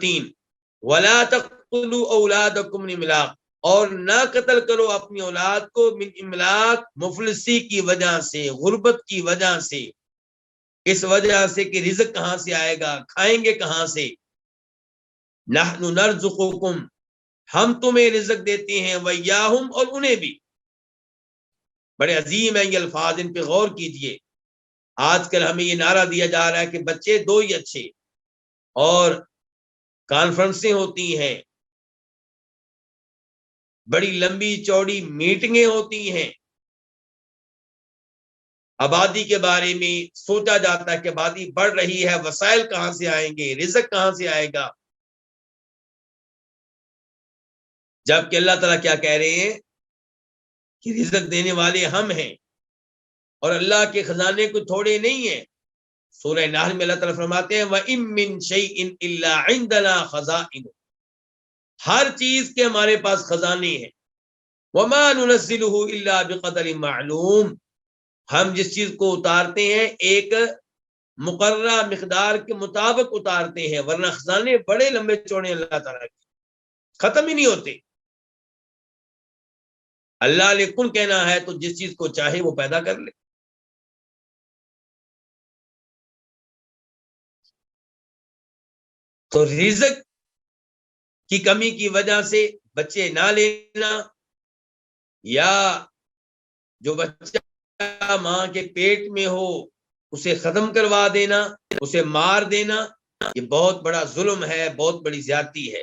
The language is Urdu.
3 ولا تقتلوا اولادکم من املاق، اور نہ قتل کرو اپنی اولاد کو من املاق، مفلسی کی وجہ سے، غربت کی وجہ سے، اس وجہ سے کہ رزق کہاں سے آئے گا، کھائیں گے کہاں سے. نحن نرزقکم، ہم تمہیں رزق دیتے ہیں، ویاہم، اور انہیں بھی. بڑے عظیم ہیں یہ الفاظ، ان پہ غور کیجئے. آج کل ہمیں یہ نعرہ دیا جا رہا ہے کہ بچے دو ہی اچھے، اور کانفرنسیں ہوتی ہیں، بڑی لمبی چوڑی میٹنگیں ہوتی ہیں، آبادی کے بارے میں سوچا جاتا ہے کہ آبادی بڑھ رہی ہے، وسائل کہاں سے آئیں گے، رزق کہاں سے آئے گا. جبکہ اللہ تعالیٰ کیا کہہ رہے ہیں کہ رزق دینے والے ہم ہیں، اور اللہ کے خزانے کو تھوڑے نہیں ہیں. سورہ نحل میں اللہ تعالیٰ فرماتے ہیں وَإِن مِّن شَيْءٍ إِلَّا عِندَنَا خَزَائِنُ، ہر چیز کے ہمارے پاس خزانے ہیں. وَمَا نُنَزِّلُهُ إِلَّا بِقَدَرٍ مَّعْلُومٍ، ہم جس چیز کو اتارتے ہیں ایک مقررہ مقدار کے مطابق اتارتے ہیں، ورنہ خزانے بڑے لمبے چوڑے اللہ تعالیٰ کے، ختم ہی نہیں ہوتے. اللہ نے کن کہنا ہے تو جس چیز کو چاہے وہ پیدا کر لے. تو رزق کی کمی کی وجہ سے بچے نہ لینا، یا جو بچہ ماں کے پیٹ میں ہو اسے ختم کروا دینا، اسے مار دینا، یہ بہت بڑا ظلم ہے، بہت بڑی زیادتی ہے.